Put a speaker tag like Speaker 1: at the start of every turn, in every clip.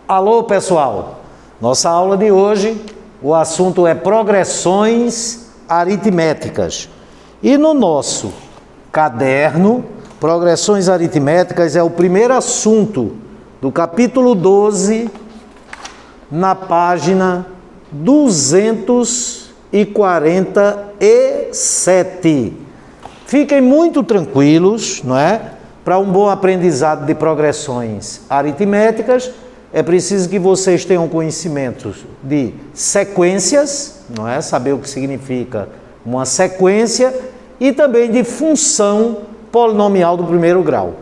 Speaker 1: Alô, pessoal! Nossa aula de hoje, o assunto é progressões aritméticas. E no nosso caderno, progressões aritméticas é o primeiro assunto do capítulo 12, na página 247. Fiquem muito tranquilos, não é? Para um bom aprendizado de progressões aritméticas, é preciso que vocês tenham conhecimentos de sequências, não é? Saber o que significa uma sequência, e também de função polinomial do primeiro grau.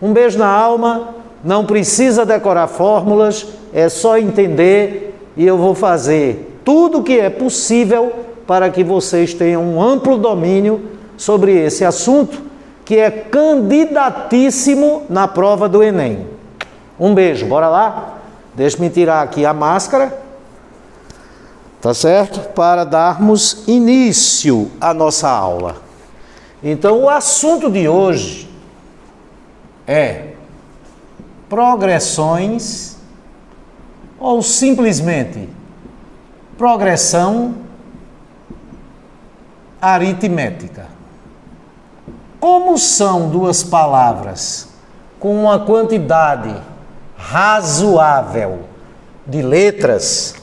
Speaker 1: Um beijo na alma, não precisa decorar fórmulas, é só entender, e eu vou fazer tudo o que é possível para que vocês tenham um amplo domínio sobre esse assunto, que é candidatíssimo na prova do Enem. Um beijo, bora lá? Deixa-me tirar aqui a máscara, tá certo? Para darmos início à nossa aula. Então, o assunto de hoje é progressões ou simplesmente progressão aritmética. Como são duas palavras com uma quantidade razoável de letras,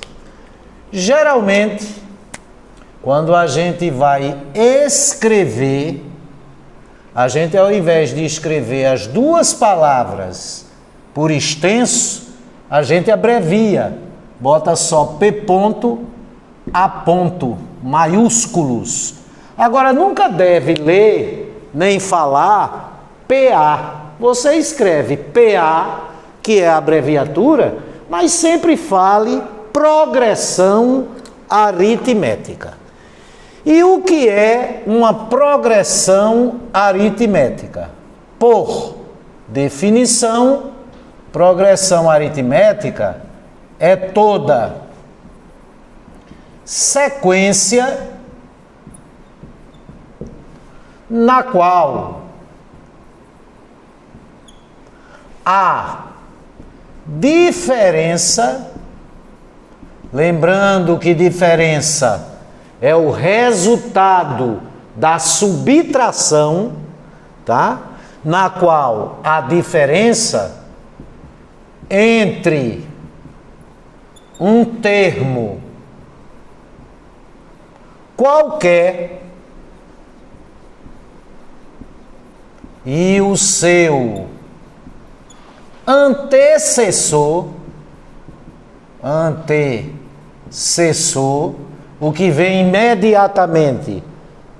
Speaker 1: geralmente, quando a gente vai escrever, a gente, ao invés de escrever as duas palavras por extenso, a gente abrevia, bota só P ponto, A ponto, maiúsculos. Agora, nunca deve ler nem falar PA. Você escreve PA, que é a abreviatura, mas sempre fale progressão aritmética. E o que é uma progressão aritmética? Por definição, progressão aritmética é toda sequência na qual a diferença, lembrando que diferença é o resultado da subtração, tá? Na qual a diferença entre um termo qualquer e o seu antecessor, o que vem imediatamente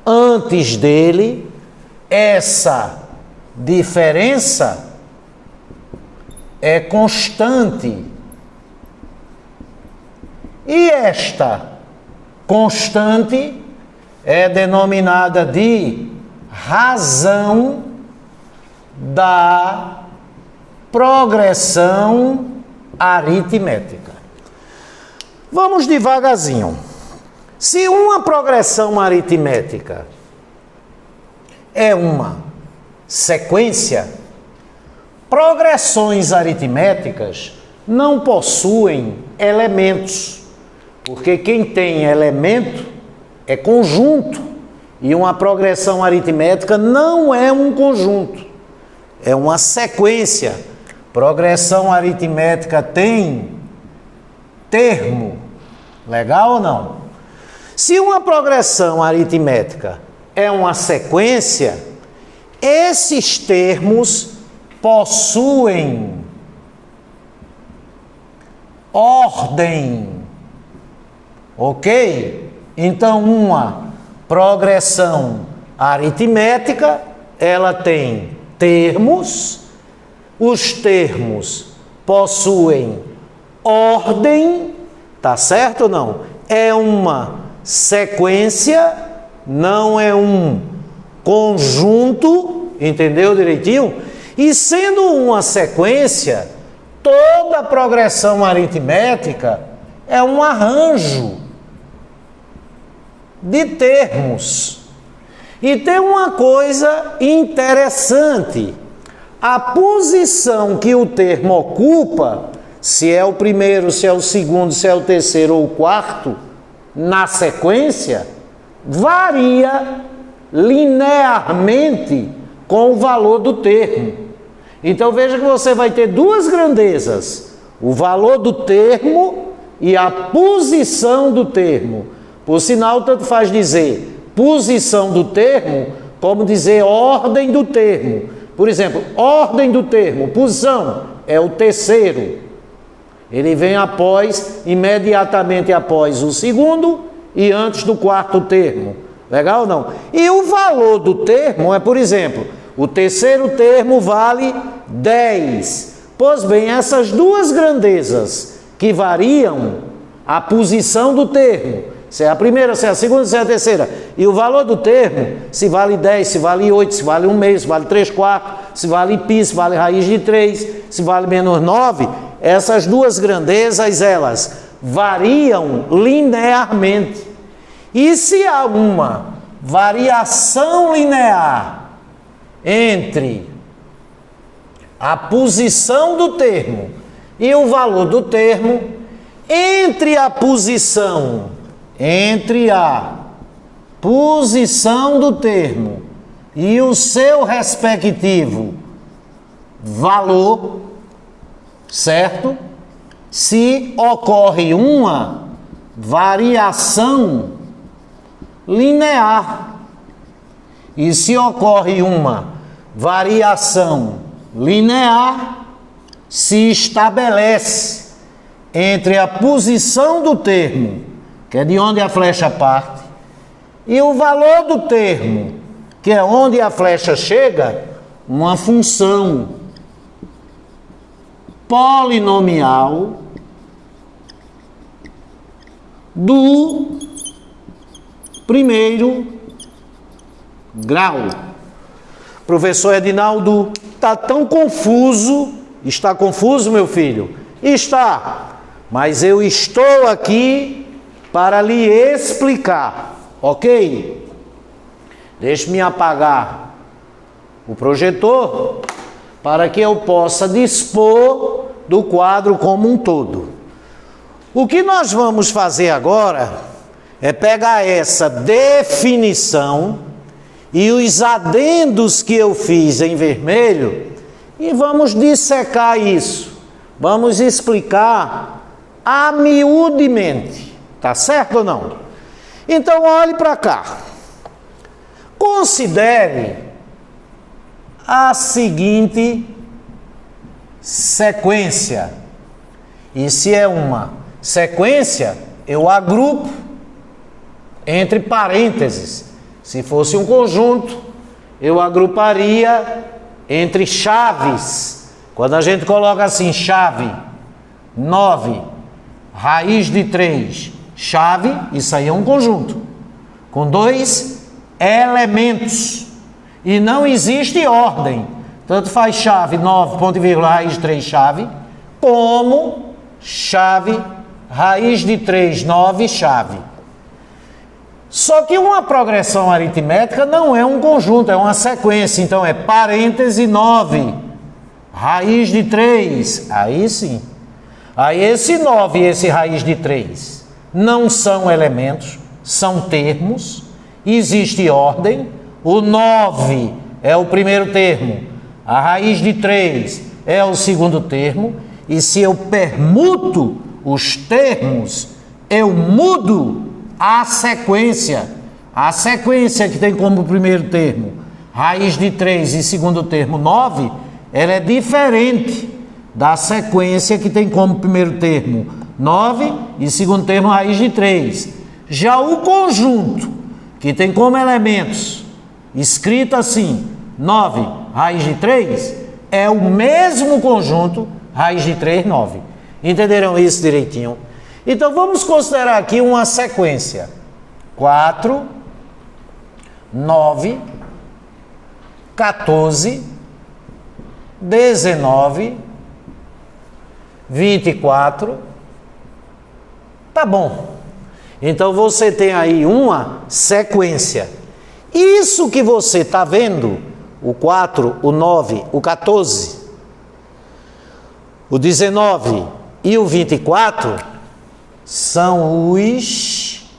Speaker 1: antes dele, essa diferença é constante. E esta constante é denominada de razão da progressão aritmética. Vamos devagarzinho. Se uma progressão aritmética é uma sequência, progressões aritméticas não possuem elementos, porque quem tem elemento é conjunto, e uma progressão aritmética não é um conjunto, é uma sequência. Progressão aritmética tem termo, legal ou não? Se uma progressão aritmética é uma sequência, esses termos possuem ordem, ok? Então, uma progressão aritmética, ela tem termos, os termos possuem ordem, tá certo ou não? É uma sequência, não é um conjunto, entendeu direitinho? E sendo uma sequência, toda progressão aritmética é um arranjo de termos. E tem uma coisa interessante: a posição que o termo ocupa se é o primeiro, se é o segundo, se é o terceiro ou o quarto, na sequência, varia linearmente com o valor do termo. Então veja que você vai ter duas grandezas, o valor do termo e a posição do termo. Por sinal, tanto faz dizer posição do termo, como dizer ordem do termo. Por exemplo, ordem do termo, posição, é o terceiro. Ele vem imediatamente após o segundo e antes do quarto termo. Legal ou não? E o valor do termo é, por exemplo, o terceiro termo vale 10. Pois bem, essas duas grandezas que variam a posição do termo, se é a primeira, se é a segunda, se é a terceira, e o valor do termo, se vale 10, se vale 8, se vale 1 meio, se vale 3 quartos, se vale π, se vale raiz de 3, se vale menos 9, essas duas grandezas, elas variam linearmente. E se há uma variação linear entre a posição do termo e o valor do termo, entre a posição do termo e o seu respectivo valor, certo? Se ocorre uma variação linear, e se ocorre uma variação linear, se estabelece entre a posição do termo, que é de onde a flecha parte, e o valor do termo, que é onde a flecha chega, uma função polinomial do primeiro grau. Professor Edinaldo, está tão confuso. Está confuso, meu filho? Está. Mas eu estou aqui para lhe explicar, ok? Deixe-me apagar o projetor para que eu possa dispor do quadro como um todo. O que nós vamos fazer agora é pegar essa definição e os adendos que eu fiz em vermelho e vamos dissecar isso. Vamos explicar amiudemente. Tá certo ou não? Então olhe para cá. Considere a seguinte sequência. E se é uma sequência, eu agrupo entre parênteses. Se fosse um conjunto, eu agruparia entre chaves. Quando a gente coloca assim, chave 9, raiz de 3, chave, isso aí é um conjunto, com dois elementos. E não existe ordem. Tanto faz chave 9, ponto e vírgula, raiz de 3, chave, como chave, raiz de 3, 9, chave. Só que uma progressão aritmética não é um conjunto, é uma sequência. Então é parêntese 9, raiz de 3, aí sim. Aí esse 9 e esse raiz de 3 não são elementos, são termos, existe ordem. O 9 é o primeiro termo, a raiz de 3 é o segundo termo, e se eu permuto os termos, eu mudo a sequência que tem como primeiro termo raiz de 3 e segundo termo 9, ela é diferente da sequência que tem como primeiro termo 9 e segundo termo raiz de 3. Já o conjunto, que tem como elementos, escrito assim, 9, raiz de 3, é o mesmo conjunto, raiz de 3, 9. Entenderam isso direitinho? Então vamos considerar aqui uma sequência. 4, 9, 14, 19, 24. Tá bom. Então você tem aí uma sequência. Isso que você está vendo, o 4, o 9, o 14, o 19 e o 24 são os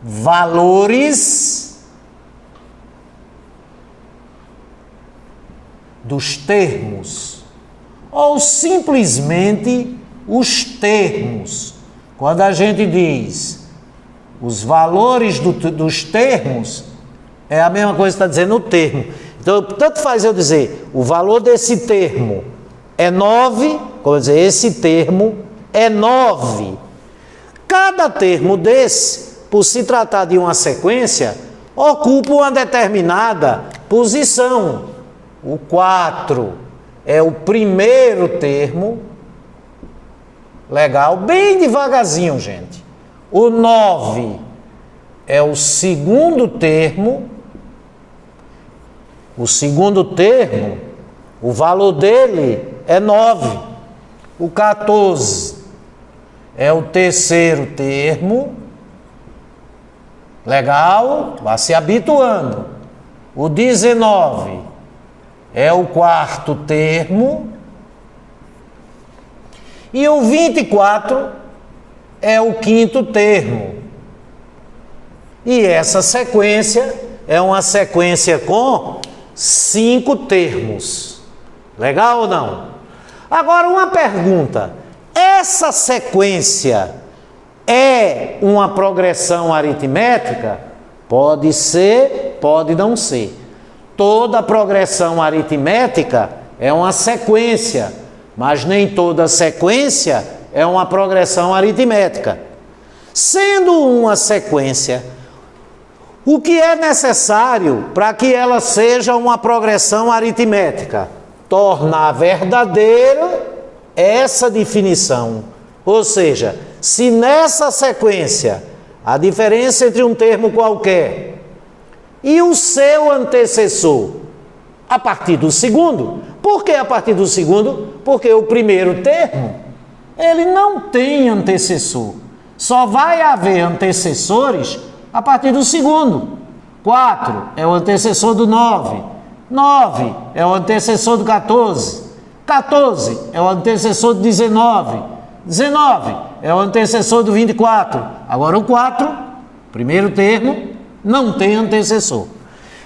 Speaker 1: valores dos termos, ou simplesmente os termos. Quando a gente diz os valores dos termos, é a mesma coisa que está dizendo o termo. Então, tanto faz eu dizer, o valor desse termo é 9, como eu dizer, esse termo é 9. Cada termo desse, por se tratar de uma sequência, ocupa uma determinada posição. O 4 é o primeiro termo. Legal, bem devagarzinho, gente. O 9 é o segundo termo. O segundo termo, o valor dele é 9. O 14 é o terceiro termo. Legal, vá se habituando. O 19 é o quarto termo. E o 24 é o quinto termo. E essa sequência é uma sequência com 5 termos. Legal ou não? Agora uma pergunta. Essa sequência é uma progressão aritmética? Pode ser, pode não ser. Toda progressão aritmética é uma sequência, mas nem toda sequência é uma progressão aritmética. Sendo uma sequência, o que é necessário para que ela seja uma progressão aritmética? Tornar verdadeira essa definição. Ou seja, se nessa sequência a diferença entre um termo qualquer e o seu antecessor a partir do segundo, por que a partir do segundo? Porque o primeiro termo, ele não tem antecessor. Só vai haver antecessores a partir do segundo. 4 é o antecessor do 9. 9 é o antecessor do 14. 14 é o antecessor do 19. 19 é o antecessor do 24. Agora o 4, primeiro termo, não tem antecessor.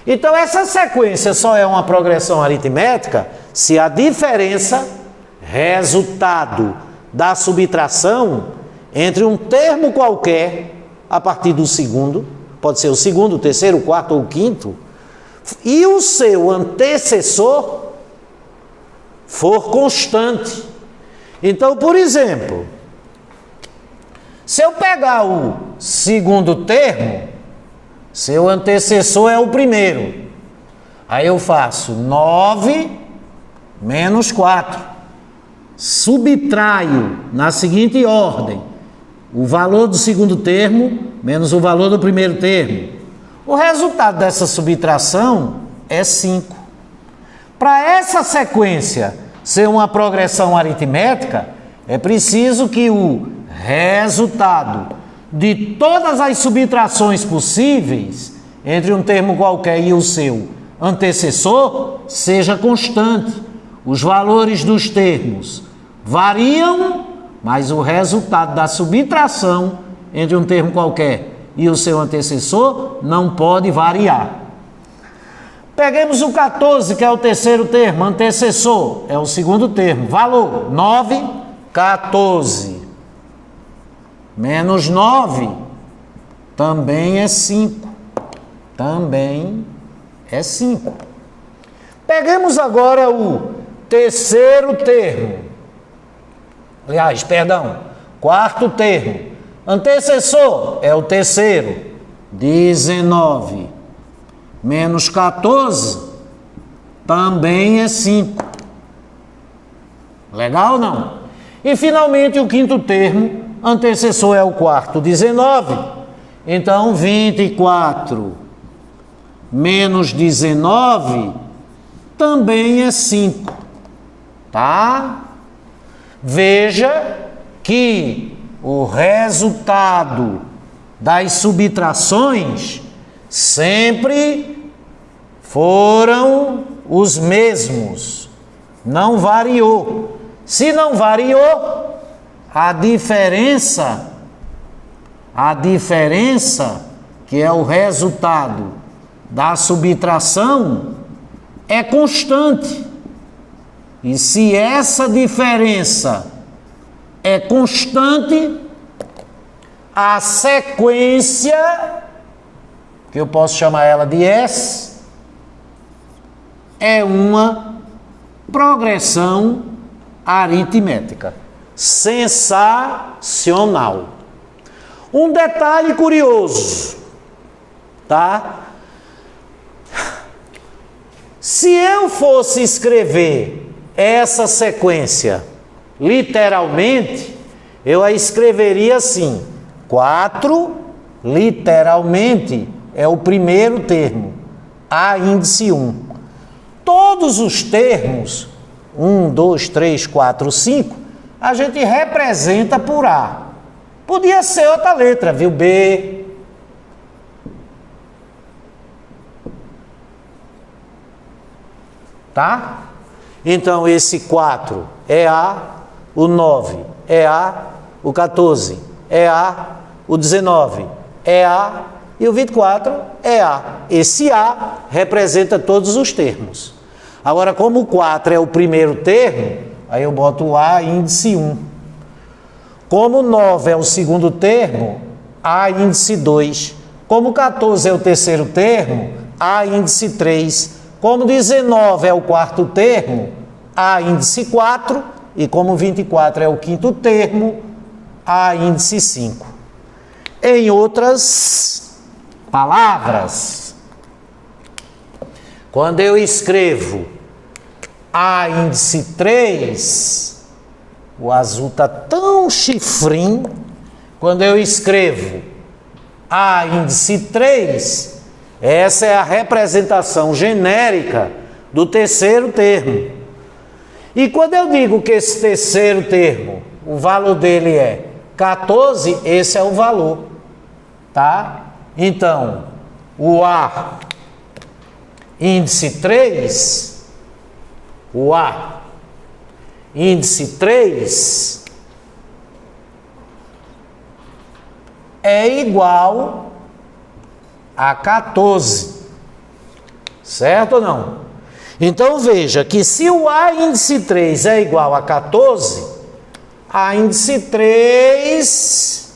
Speaker 1: Então essa sequência só é uma progressão aritmética se a diferença, resultado da subtração entre um termo qualquer a partir do segundo, pode ser o segundo, o terceiro, o quarto ou o quinto, e o seu antecessor for constante. Então, por exemplo, se eu pegar o segundo termo, seu antecessor é o primeiro. Aí eu faço 9 menos 4. Subtraio na seguinte ordem o valor do segundo termo menos o valor do primeiro termo. O resultado dessa subtração é 5. Para essa sequência ser uma progressão aritmética, é preciso que o resultado de todas as subtrações possíveis entre um termo qualquer e o seu antecessor seja constante. Os valores dos termos variam, mas o resultado da subtração entre um termo qualquer e o seu antecessor não pode variar. Peguemos o 14, que é o terceiro termo, antecessor é o segundo termo, valor 9, 14 menos 9 também é 5. Também é 5. Peguemos agora o terceiro termo. Aliás, perdão, quarto termo. Antecessor é o terceiro. 19 menos 14 também é 5. Legal ou não? E finalmente o quinto termo, antecessor é o quarto, 19. Então 24 menos 19 também é 5. Tá? Veja que o resultado das subtrações sempre foram os mesmos. Não variou. Se não variou, a diferença, que é o resultado da subtração, é constante. E se essa diferença é constante, a sequência, que eu posso chamar ela de S, é uma progressão aritmética. Sensacional. Um detalhe curioso, tá? Se eu fosse escrever essa sequência literalmente, eu a escreveria assim: 4, literalmente, é o primeiro termo, A índice 1. Todos os termos, 1, 2, 3, 4, 5, a gente representa por A. Podia ser outra letra, viu? B. Tá? Então, esse 4 é A, o 9 é A, o 14 é A, o 19 é A e o 24 é A. Esse A representa todos os termos. Agora, como o 4 é o primeiro termo, aí eu boto o A índice 1. Como o 9 é o segundo termo, A índice 2. Como o 14 é o terceiro termo, A índice 3. Como 19 é o quarto termo, A índice 4. E como 24 é o quinto termo, A índice 5. Em outras palavras, quando eu escrevo A índice 3, o azul está tão chifrinho. Quando eu escrevo A índice 3, essa é a representação genérica do terceiro termo. E quando eu digo que esse terceiro termo, o valor dele é 14, esse é o valor, tá? Então, o A índice 3, o A índice 3 é igual a 14, certo ou não? Então veja que se o A índice 3 é igual a 14, A índice 3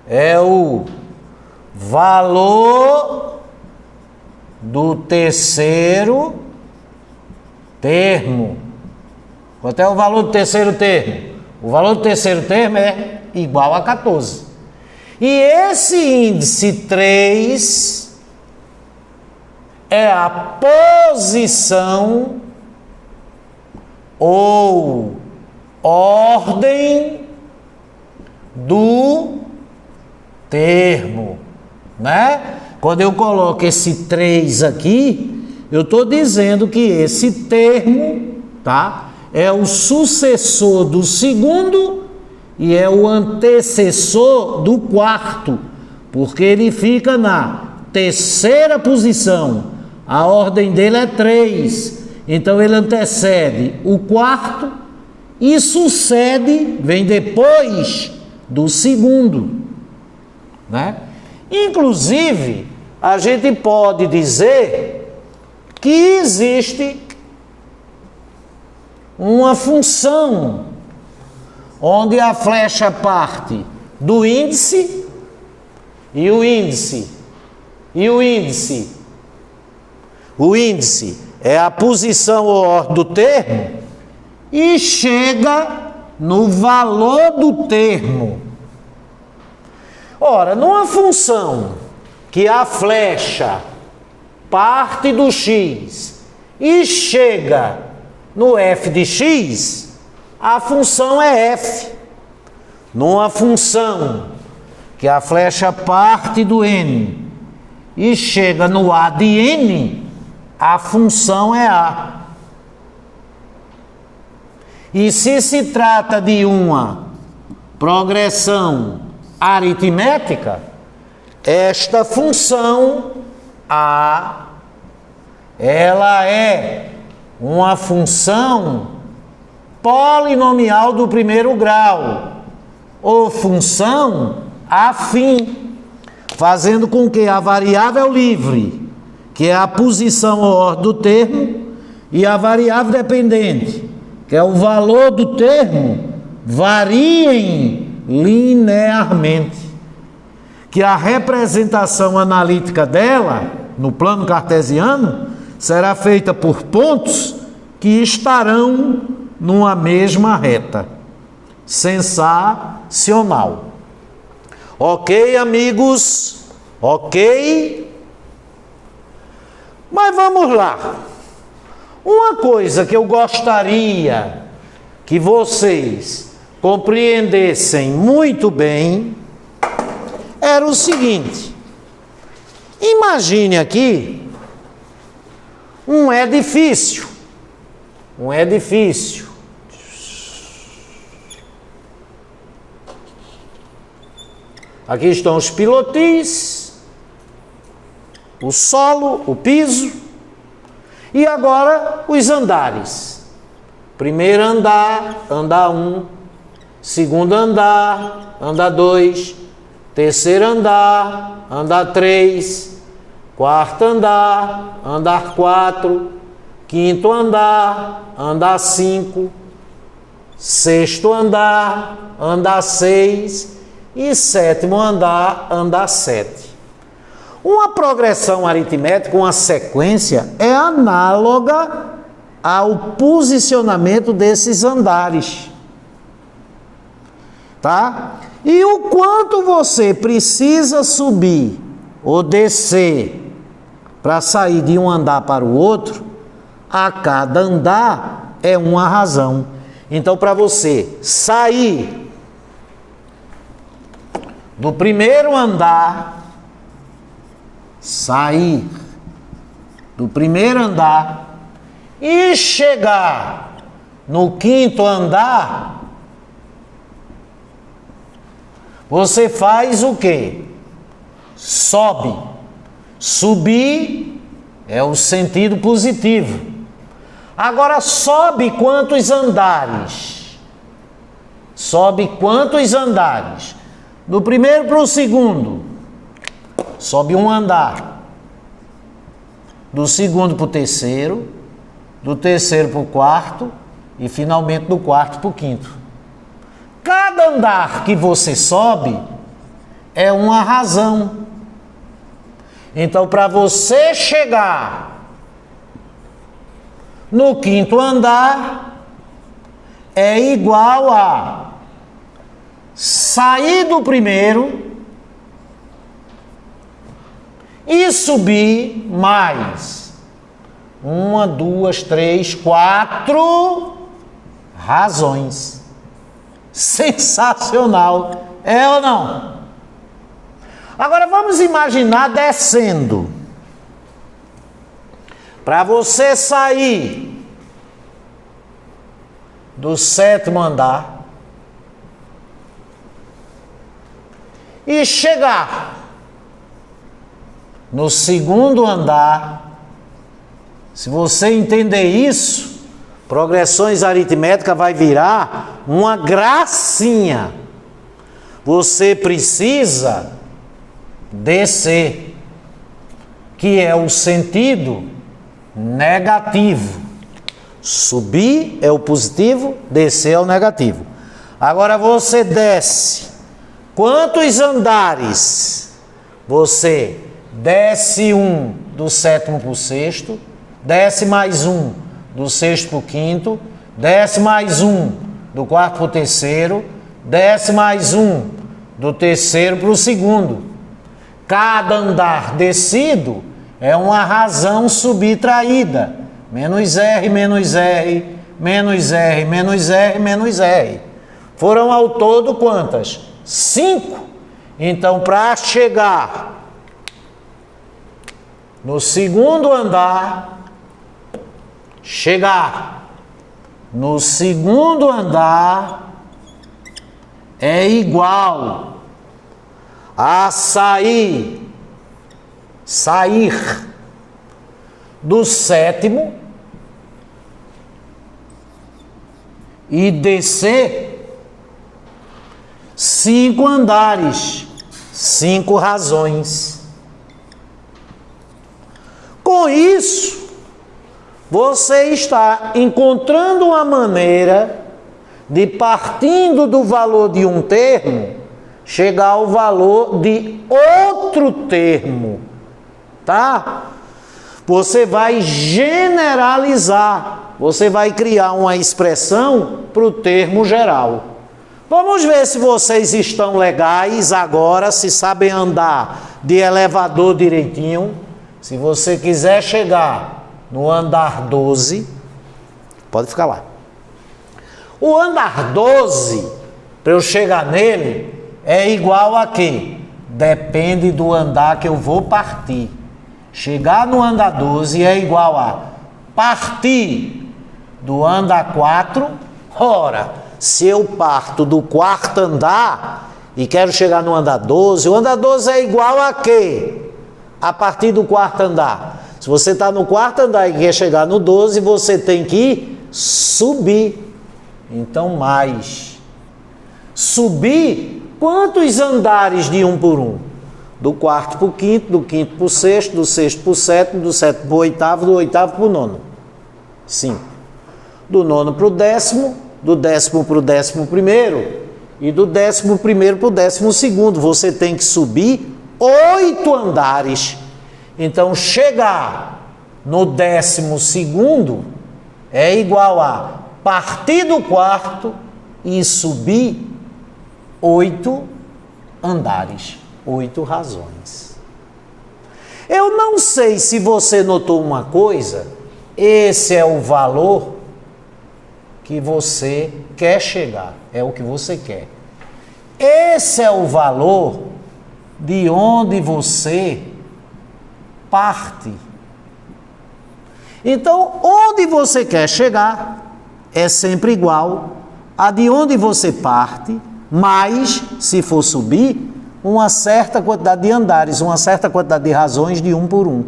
Speaker 1: é o valor do terceiro termo. Quanto é o valor do terceiro termo? O valor do terceiro termo é igual a 14. E esse índice 3 é a posição ou ordem do termo, né? Quando eu coloco esse 3 aqui, eu estou dizendo que esse termo, tá? É o sucessor do segundo e é o antecessor do quarto, porque ele fica na terceira posição. A ordem dele é 3, então ele antecede o quarto e sucede, vem depois do segundo, né? Inclusive, a gente pode dizer que existe uma função onde a flecha parte do índice e o índice e o índice. O índice é a posição ou ordem do termo e chega no valor do termo. Ora, numa função que a flecha parte do x e chega no f de x, a função é f. Numa função que a flecha parte do n e chega no a de n, a função é a. E se trata de uma progressão aritmética, esta função a, ela é uma função polinomial do primeiro grau. ou função afim, fazendo com que a variável livre, que é a posição ou ordem do termo, e a variável dependente, que é o valor do termo, variem linearmente. Que a representação analítica dela, no plano cartesiano, será feita por pontos que estarão numa mesma reta. Sensacional. Ok, amigos? Ok? Mas vamos lá. Uma coisa que eu gostaria que vocês compreendessem muito bem era o seguinte: imagine aqui um edifício. Um edifício. Aqui estão os pilotis, o solo, o piso, e agora os andares. Primeiro andar, andar 1, segundo andar, andar 2, terceiro andar, andar 3, quarto andar, andar 4, quinto andar, andar 5, sexto andar, andar 6 e sétimo andar, andar 7. Uma progressão aritmética, uma sequência, é análoga ao posicionamento desses andares. Tá? E o quanto você precisa subir ou descer para sair de um andar para o outro, a cada andar é uma razão. Então, para você sair do primeiro andar, sair do primeiro andar e chegar no quinto andar, você faz o quê? Sobe. Subir é o sentido positivo. Agora sobe quantos andares? Sobe quantos andares? Do primeiro para o segundo, sobe um andar. Do segundo para o terceiro, do terceiro para o quarto e finalmente do quarto para o quinto. Cada andar que você sobe é uma razão. Então, para você chegar no quinto andar, é igual a sair do primeiro e subir mais 1, 2, 3, 4 razões. Sensacional, é ou não? Agora vamos imaginar descendo. Para você sair do sétimo andar e chegar no segundo andar, se você entender isso, progressões aritméticas vai virar uma gracinha. Você precisa descer, que é o sentido negativo. Subir é o positivo, descer é o negativo. Agora você desce. Quantos andares? Você desce 1 do sétimo para o sexto, desce mais 1 do sexto para o quinto, desce mais 1 do quarto para o terceiro, desce mais 1 do terceiro para o segundo. Cada andar descido é uma razão subtraída. Menos R, menos R, menos R, menos R, menos R. Foram ao todo quantas? 5. Então, para chegar no segundo andar, chegar no segundo andar é igual a sair do sétimo e descer 5 andares, 5 razões. Com isso, você está encontrando uma maneira de, partindo do valor de um termo, chegar ao valor de outro termo, tá? Você vai generalizar, você vai criar uma expressão para o termo geral. Vamos ver se vocês estão legais agora, se sabem andar de elevador direitinho. Se você quiser chegar no andar 12, pode ficar lá. O andar 12, para eu chegar nele, é igual a quê? Depende do andar que eu vou partir. Chegar no andar 12 é igual a partir do andar 4. Ora, se eu parto do 4º andar e quero chegar no andar 12, o andar 12 é igual a quê? A partir do 4º andar. Se você está no 4º andar e quer chegar no 12, você tem que subir. Então, mais. Subir quantos andares de 1 por 1? Do 4º para o 5º, do 5º para o 6º, do 6º para o 7º, do 7º para o 8º, do 8º para o 9º. 5. Do 9º para o 10º, do 10º para o 11º e do 11º para o 12º. Você tem que subir 8 andares. Então, chegar no 12º é igual a partir do 4º e subir 8 andares, 8 razões. Eu não sei se você notou uma coisa, esse é o valor que você quer chegar, é o que você quer. Esse é o valor de onde você parte. Então, onde você quer chegar é sempre igual a de onde você parte, mais, se for subir, uma certa quantidade de andares, uma certa quantidade de razões de 1 por 1.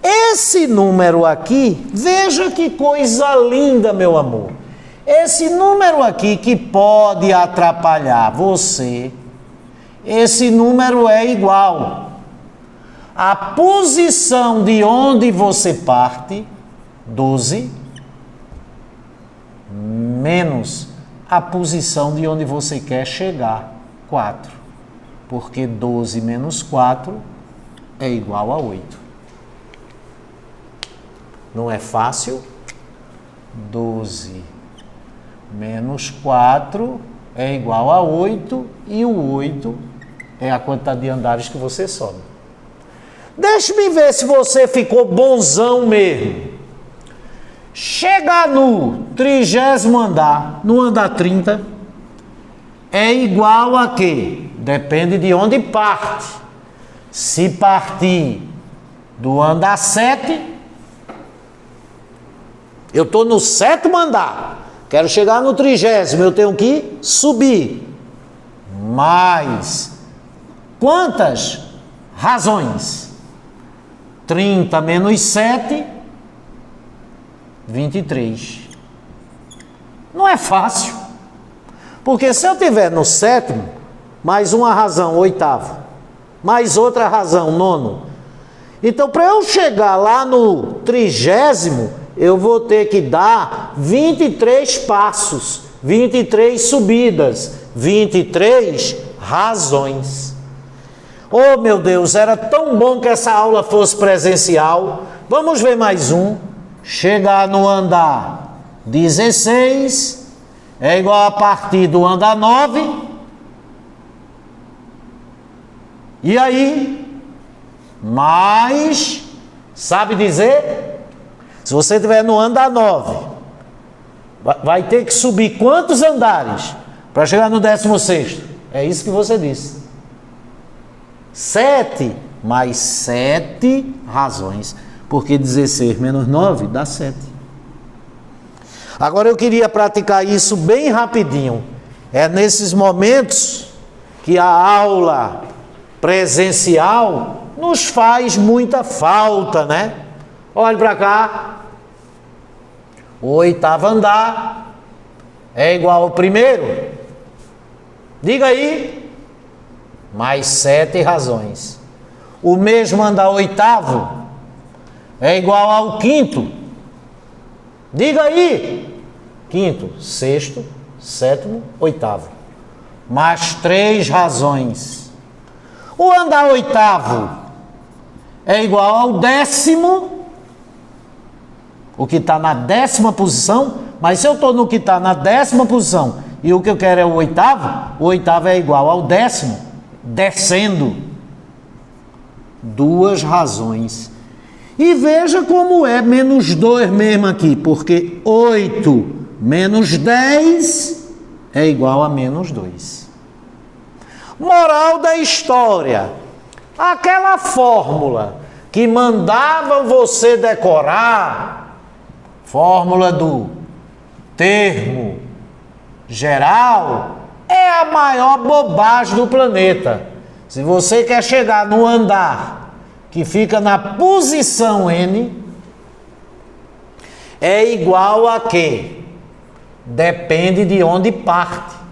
Speaker 1: Esse número aqui, veja que coisa linda, meu amor. Esse número aqui que pode atrapalhar você, esse número é igual à posição de onde você parte, 12, menos a posição de onde você quer chegar, 4. Porque 12 menos 4 é igual a 8. Não é fácil? 12 menos 4 é igual a 8 e o 8 é a quantidade de andares que você sobe. Deixe-me ver se você ficou bonzão mesmo. Chegar no 30º andar, no andar 30, é igual a quê? Depende de onde parte. Se partir do andar 7, eu estou no 7º andar, quero chegar no 30º, eu tenho que subir. Mais quantas razões? 30 menos 7, 23. Não é fácil. Porque se eu estiver no 7º, mais uma razão, 8º, mais outra razão, 9º. Então, para eu chegar lá no 30º, eu vou ter que dar 23 passos, 23 subidas, 23 razões. Oh, meu Deus, era tão bom que essa aula fosse presencial. Vamos ver mais um. Chegar no andar 16 é igual a partir do andar 9. E aí, mais, sabe dizer? Se você estiver no andar 9, vai ter que subir quantos andares para chegar no 16º? É isso que você disse. 7 mais 7 razões. Porque 16 menos 9 dá 7. Agora eu queria praticar isso bem rapidinho. É nesses momentos que a aula presencial nos faz muita falta, né? Olhe para cá. O 8º andar é igual ao primeiro. Diga aí. Mais 7 razões. O mesmo andar oitavo é igual ao quinto. Diga aí. Quinto, sexto, sétimo, oitavo. Mais 3 razões. O andar oitavo é igual ao décimo, o que está na 10ª posição, mas se eu estou no que está na 10ª posição e o que eu quero é o oitavo é igual ao décimo, descendo. 2 razões. E veja como é menos 2 mesmo aqui, porque 8 menos 10 é igual a menos 2. Moral da história: aquela fórmula que mandavam você decorar, fórmula do termo geral, é a maior bobagem do planeta. Se você quer chegar no andar que fica na posição N, é igual a quê? Depende de onde parte.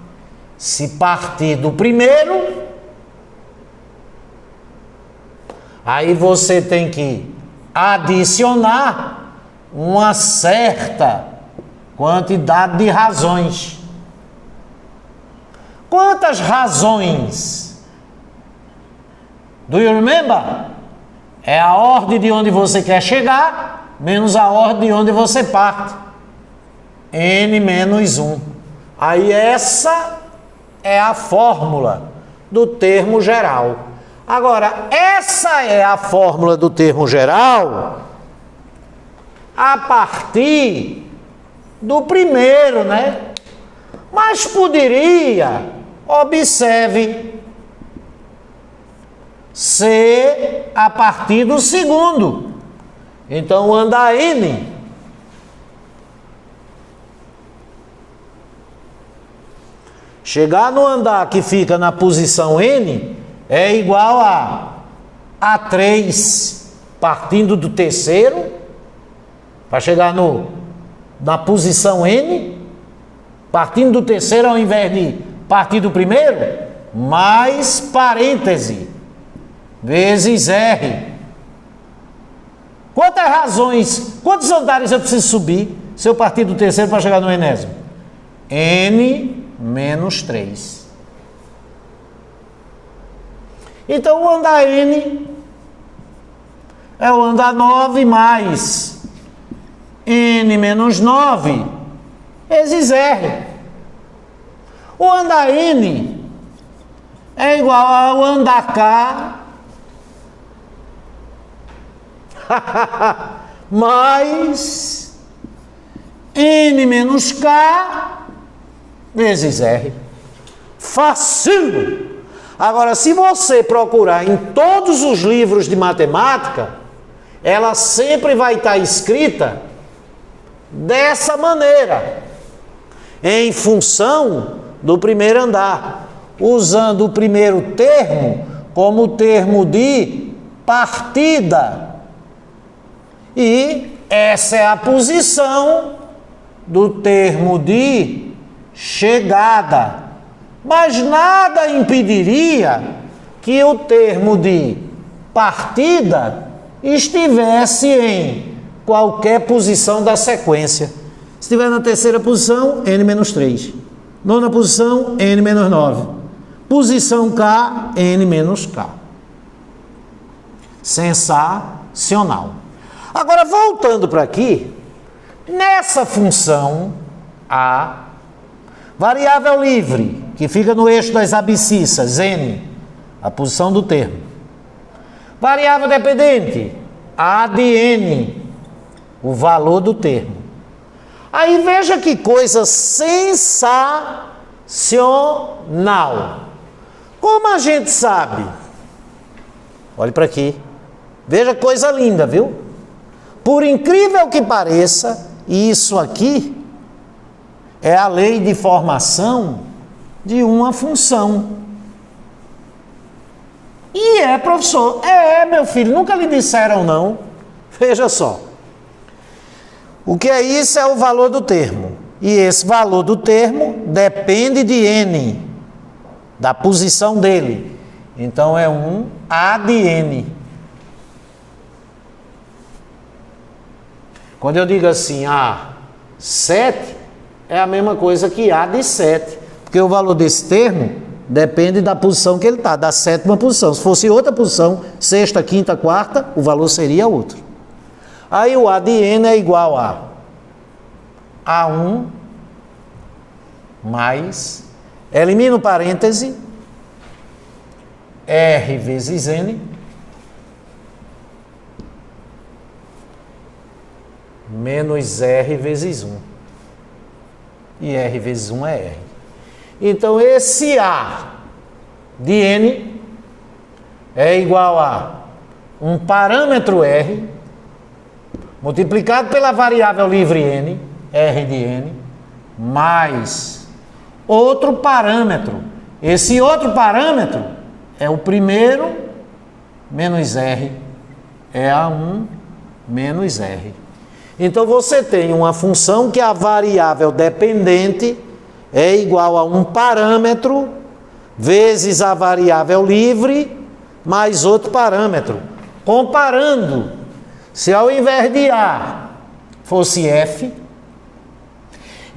Speaker 1: Se partir do primeiro, aí você tem que adicionar uma certa quantidade de razões. Quantas razões? Do you remember? É a ordem de onde você quer chegar, menos a ordem de onde você parte. N menos 1. Aí essa é a fórmula do termo geral. Agora, essa é a fórmula do termo geral a partir do primeiro, né? Mas poderia, observe, ser a partir do segundo. Então, o andar N chegar no andar que fica na posição N é igual a A3 partindo do terceiro para chegar na posição N, partindo do terceiro ao invés de partir do primeiro, mais parêntese, vezes R. Quantas razões, quantos andares eu preciso subir se eu partir do terceiro para chegar no enésimo? N menos 3. Então o andar N é o andar 9 mais N menos 9 vezes R. O andar N é igual ao andar K mais N menos K vezes R. Facinho! Agora, se você procurar em todos os livros de matemática, ela sempre vai estar escrita dessa maneira, em função do primeiro andar, usando o primeiro termo como termo de partida. E essa é a posição do termo de chegada. Mas nada impediria que o termo de partida estivesse em qualquer posição da sequência. Se estiver na terceira posição, N menos 3. Nona posição, N menos 9. Posição K, N menos K. Sensacional. Agora, voltando para aqui, nessa função A, variável livre, que fica no eixo das abscissas, N, a posição do termo. Variável dependente, A de N, o valor do termo. Aí veja que coisa sensacional. Como a gente sabe? Olhe para aqui. Veja coisa linda, viu? Por incrível que pareça, isso aqui é a lei de formação de uma função. E é, professor? É, meu filho, nunca lhe disseram não. Veja só. O que é isso? É o valor do termo. E esse valor do termo depende de N. da posição dele. Então é um A de N. Quando eu digo assim, A7, é a mesma coisa que A de 7. Porque o valor desse termo depende da posição que ele está, da sétima posição. Se fosse outra posição, sexta, quinta, quarta, o valor seria outro. Aí o A de N é igual a A1 mais, elimina o parêntese, R vezes N, menos R vezes 1. E R vezes 1 é R. Então, esse A de N é igual a um parâmetro R multiplicado pela variável livre N, R de N, mais outro parâmetro. Esse outro parâmetro é o primeiro menos R, é A1 menos R. Então, você tem uma função que a variável dependente é igual a um parâmetro vezes a variável livre mais outro parâmetro. Comparando, se ao invés de A fosse F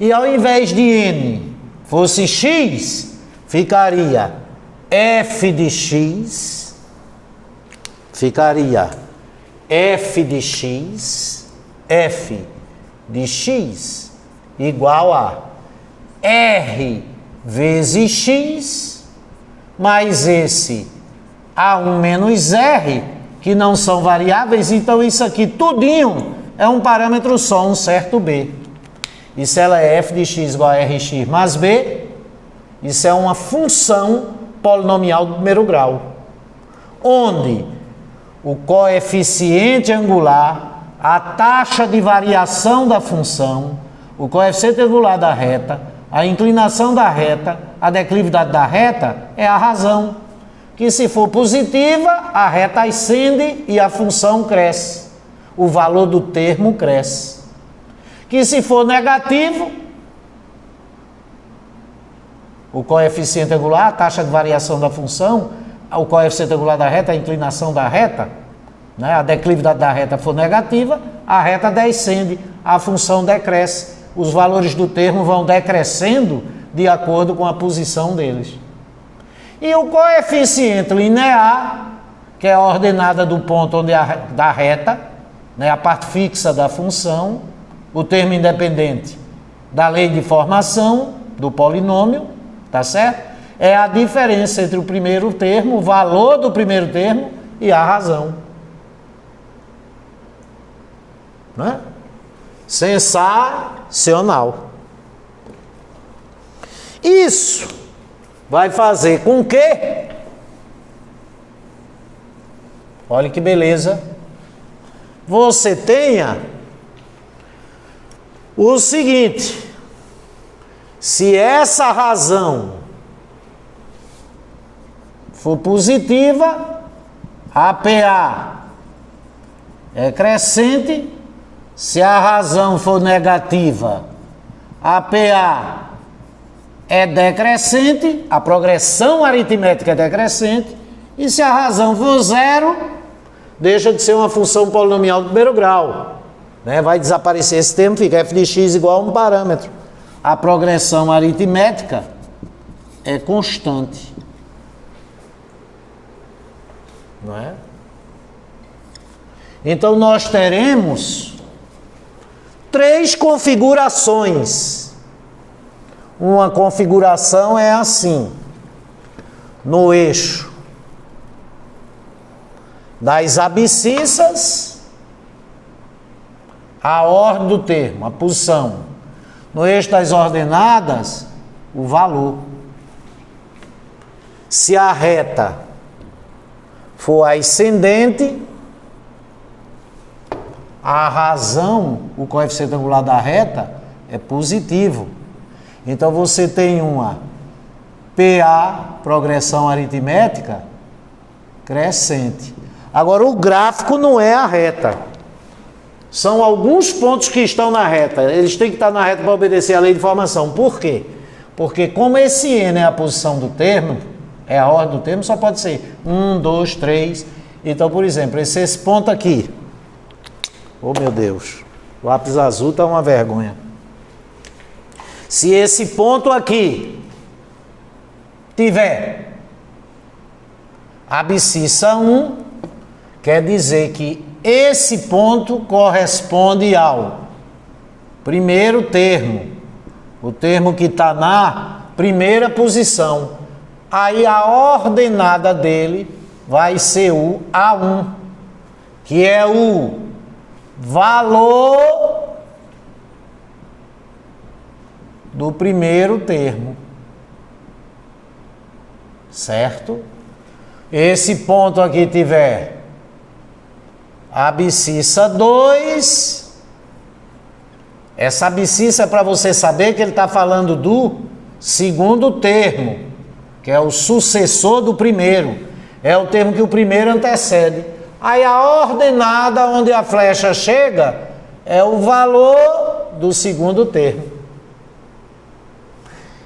Speaker 1: e ao invés de N fosse X, ficaria F de X, ficaria F de X, F de X igual a R vezes X mais esse A1 menos R, que não são variáveis, então isso aqui tudinho é um parâmetro só, um certo B. E se ela é F de X igual a Rx mais B, isso é uma função polinomial do primeiro grau, onde o coeficiente angular, a taxa de variação da função, o coeficiente angular da reta, a inclinação da reta, a declividade da reta é a razão. Que se for positiva, a reta ascende e a função cresce. O valor do termo cresce. Que se for negativo, o coeficiente angular, a taxa de variação da função, o coeficiente angular da reta, a inclinação da reta, né, a declividade da reta for negativa, a reta descende, a função decresce. Os valores do termo vão decrescendo de acordo com a posição deles. E o coeficiente linear, que é a ordenada do ponto onde da reta, né, a parte fixa da função, o termo independente da lei de formação do polinômio, tá certo? É a diferença entre o primeiro termo, o valor do primeiro termo e a razão. Né? Sensacional. Isso vai fazer com que, olha que beleza, você tenha o seguinte: se essa razão for positiva, a PA é crescente. Se a razão for negativa, a PA é decrescente, a progressão aritmética é decrescente, e se a razão for zero, deixa de ser uma função polinomial do primeiro grau. Né? Vai desaparecer esse termo, fica f de x igual a um parâmetro. A progressão aritmética é constante. Não é? Então nós teremos três configurações. Uma configuração é assim: no eixo das abscissas, a ordem do termo, a posição. No eixo das ordenadas, o valor. Se a reta for ascendente, a razão, o coeficiente angular da reta, é positivo. Então você tem uma PA, progressão aritmética, crescente. Agora o gráfico não é a reta. São alguns pontos que estão na reta. Eles têm que estar na reta para obedecer à lei de formação. Por quê? Porque como esse N é a posição do termo, É a ordem do termo, só pode ser 1, 2, 3. Então, por exemplo, esse ponto aqui. Oh, meu Deus. O lápis azul está uma vergonha. Se esse ponto aqui tiver abscissa 1, quer dizer que esse ponto corresponde ao primeiro termo, o termo que está na primeira posição. Aí a ordenada dele vai ser o A1, que é o valor do primeiro termo, certo? Esse ponto aqui tiver abscissa 2, essa abscissa é para você saber que ele está falando do segundo termo, que é o sucessor do primeiro, é o termo que o primeiro antecede. Aí a ordenada onde a flecha chega é o valor do segundo termo.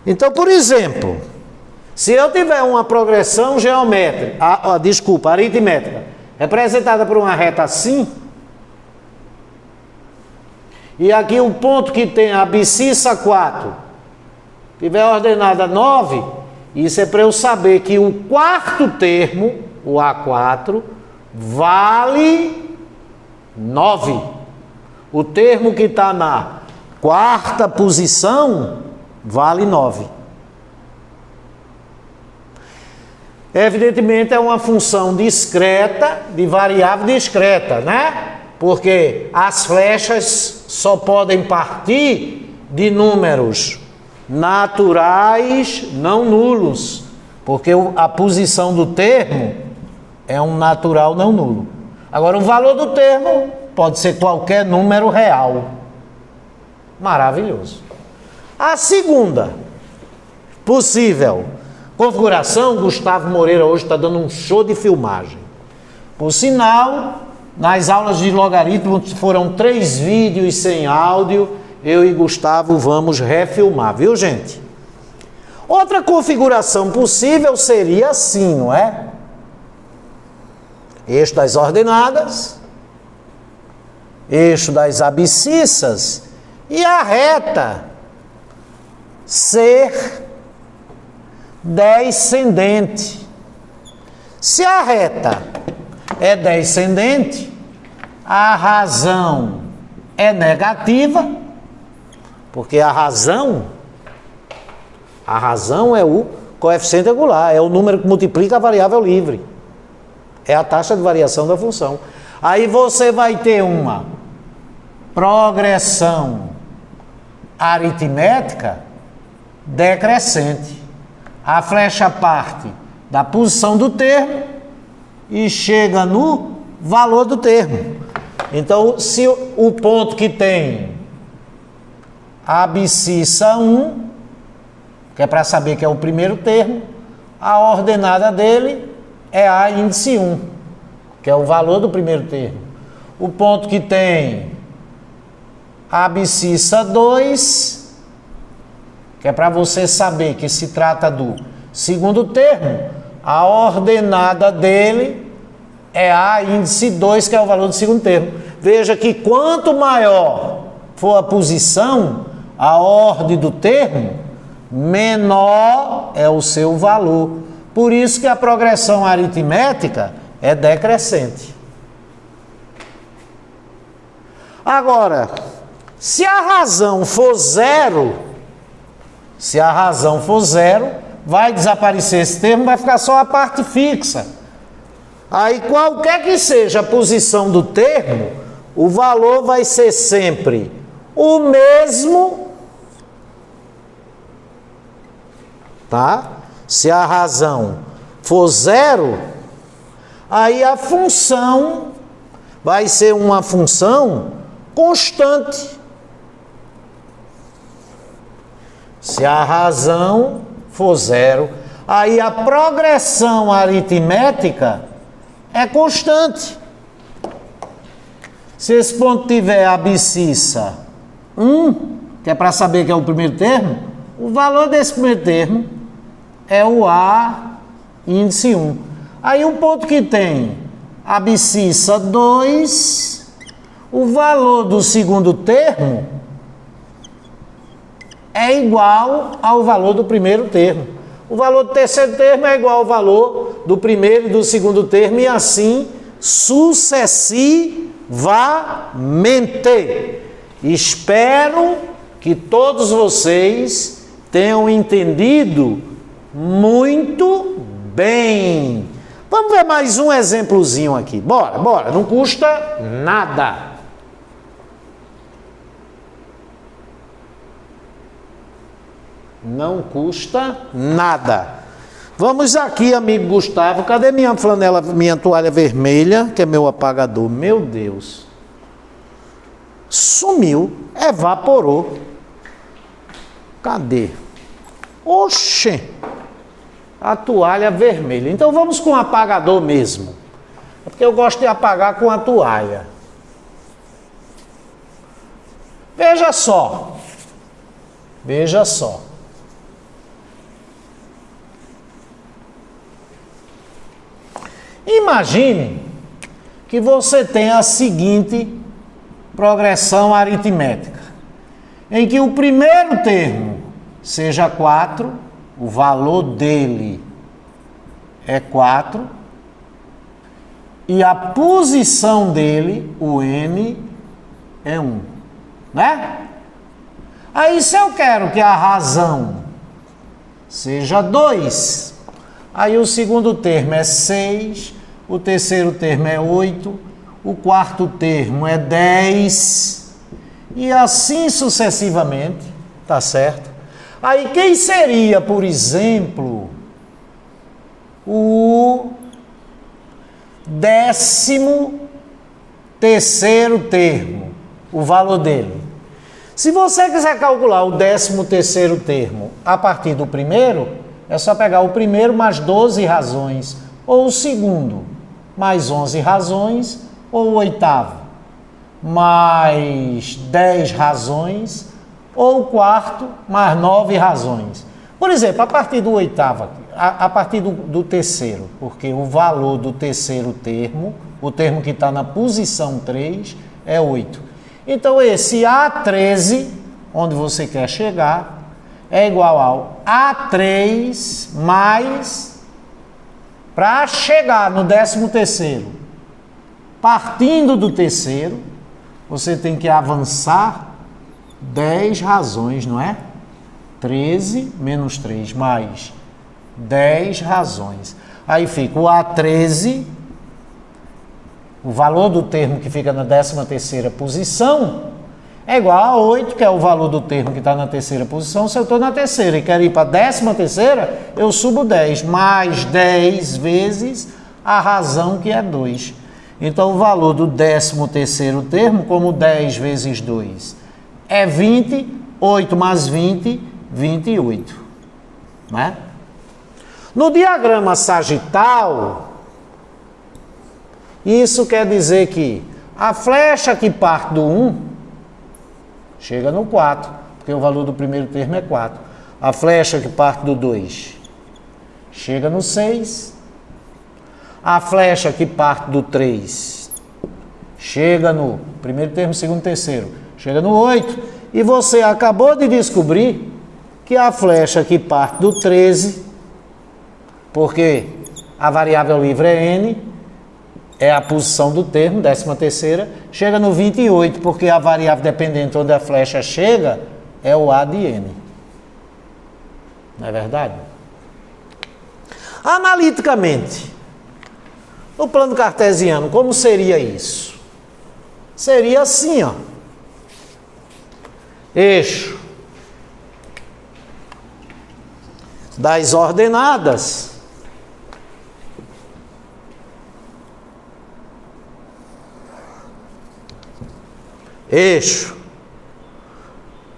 Speaker 1: Então, por exemplo, se eu tiver uma progressão geométrica, aritmética, representada por uma reta assim, e aqui o ponto que tem a abscissa 4 tiver ordenada 9, isso é para eu saber que o quarto termo, o A4, vale 9. O termo que está na quarta posição vale 9. Evidentemente é uma função discreta, de variável discreta, né? Porque as flechas só podem partir de números naturais não nulos, porque a posição do termo é um natural não nulo. Agora, o valor do termo pode ser qualquer número real. Maravilhoso. A segunda possível configuração, Gustavo Moreira hoje está dando um show de filmagem. Por sinal, nas aulas de logaritmo foram 3 vídeos sem áudio, eu e Gustavo vamos refilmar, viu, gente? Outra configuração possível seria assim, não é? Eixo das ordenadas, eixo das abscissas e a reta ser descendente. Se a reta é descendente, a razão é negativa, porque a razão é o coeficiente angular, é o número que multiplica a variável livre. É a taxa de variação da função. Aí você vai ter uma progressão aritmética decrescente. A flecha parte da posição do termo e chega no valor do termo. Então, se o ponto que tem a abscissa 1, que é para saber que é o primeiro termo, a ordenada dele é A índice 1, que é o valor do primeiro termo. O ponto que tem a abscissa 2, que é para você saber que se trata do segundo termo, a ordenada dele é A índice 2, que é o valor do segundo termo. Veja que quanto maior for a posição, a ordem do termo, menor é o seu valor. Por isso que a progressão aritmética é decrescente. Agora, se a razão for zero, vai desaparecer esse termo, vai ficar só a parte fixa. Aí, qualquer que seja a posição do termo, o valor vai ser sempre o mesmo, tá? Se a razão for zero, aí a função vai ser uma função constante. Se a razão for zero, aí a progressão aritmética é constante. Se esse ponto tiver abscissa 1, que é para saber que é o primeiro termo, o valor desse primeiro termo é o A índice 1. Aí o ponto que tem abscissa 2, o valor do segundo termo é igual ao valor do primeiro termo. O valor do terceiro termo é igual ao valor do primeiro e do segundo termo, e assim sucessivamente. Espero que todos vocês tenham entendido muito bem. Vamos ver mais um exemplozinho aqui. Bora, não custa nada. Não custa nada. Vamos aqui, amigo Gustavo. Cadê minha flanela, minha toalha vermelha, que é meu apagador? Meu Deus. Sumiu, evaporou. Cadê? Oxê. A toalha vermelha. Então vamos com o apagador mesmo. É porque eu gosto de apagar com a toalha. Veja só. Veja só. Imagine que você tem a seguinte progressão aritmética, em que o primeiro termo seja 4, o valor dele é 4, e a posição dele, o n, é 1, né? Aí se eu quero que a razão seja 2, aí o segundo termo é 6, o terceiro termo é 8, o quarto termo é 10, e assim sucessivamente, tá certo? Aí quem seria, por exemplo, o 13º termo, o valor dele? Se você quiser calcular o 13º termo a partir do primeiro, é só pegar o primeiro mais 12 razões, ou o segundo mais 11 razões, ou o oitavo mais 10 razões, ou o quarto mais 9 razões. Por exemplo, a partir do oitavo, a partir do terceiro, porque o valor do terceiro termo, o termo que está na posição 3, é 8. Então esse A13, onde você quer chegar, é igual ao A3 mais, para chegar no 13º, partindo do terceiro, você tem que avançar 10 razões, não é? 13 menos 3 mais 10 razões. Aí fica o A13, o valor do termo que fica na 13ª posição, é igual a 8, que é o valor do termo que está na terceira posição. Se eu estou na terceira e quero ir para a 13ª, eu subo 10, mais 10 vezes a razão, que é 2. Então, o valor do 13º termo, como 10 vezes 2, é 20, 8 mais 20, 28. Né? No diagrama sagital, isso quer dizer que a flecha que parte do 1 chega no 4, porque o valor do primeiro termo é 4. A flecha que parte do 2 chega no 6. A flecha que parte do 3 chega no primeiro termo, segundo, terceiro, chega no 8. E você acabou de descobrir que a flecha que parte do 13, porque a variável livre é n, é a posição do termo, 13ª, chega no 28, porque a variável dependente onde a flecha chega é o A de n. Não é verdade? Analiticamente, no plano cartesiano, como seria isso? Seria assim, ó. Eixo das ordenadas eixo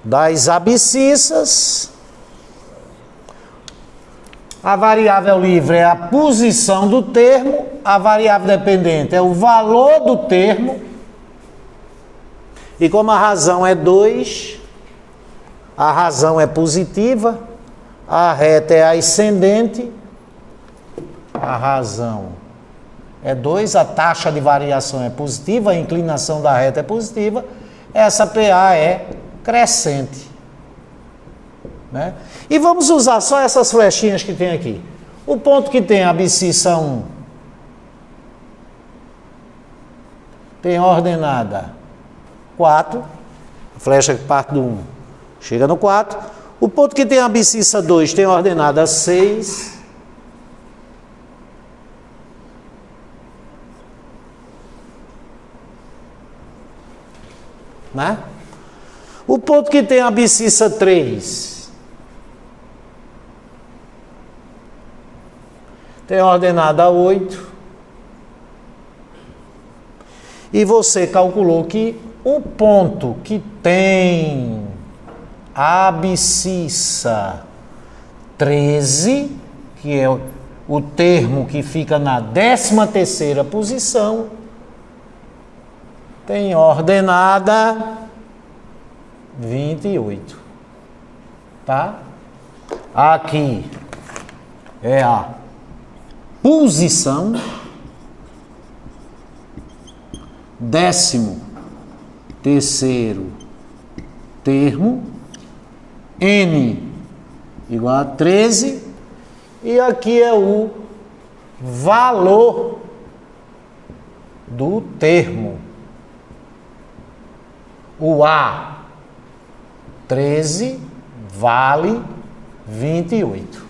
Speaker 1: das abscissas, a variável livre é a posição do termo, a variável dependente é o valor do termo, e como a razão é 2, a razão é positiva, a reta é ascendente, a razão é 2, a taxa de variação é positiva, a inclinação da reta é positiva, essa PA é crescente. Né? E vamos usar só essas flechinhas que tem aqui. O ponto que tem a abscissa 1 tem ordenada 4, a flecha que parte do 1 chega no 4. O ponto que tem a abscissa 2 tem ordenada 6. Né? O ponto que tem a abscissa 3 tem ordenada 8. E você calculou que o ponto que tem a abscissa 13, que é o termo que fica na 13ª posição, tem ordenada 28, tá? Aqui é a posição, 13º termo, N igual a 13, e aqui é o valor do termo. O A 13 vale 28.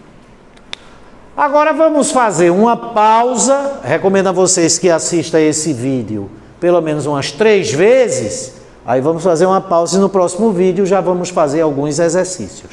Speaker 1: Agora vamos fazer uma pausa. Recomendo a vocês que assistam esse vídeo pelo menos umas 3 vezes. Aí vamos fazer uma pausa e no próximo vídeo já vamos fazer alguns exercícios.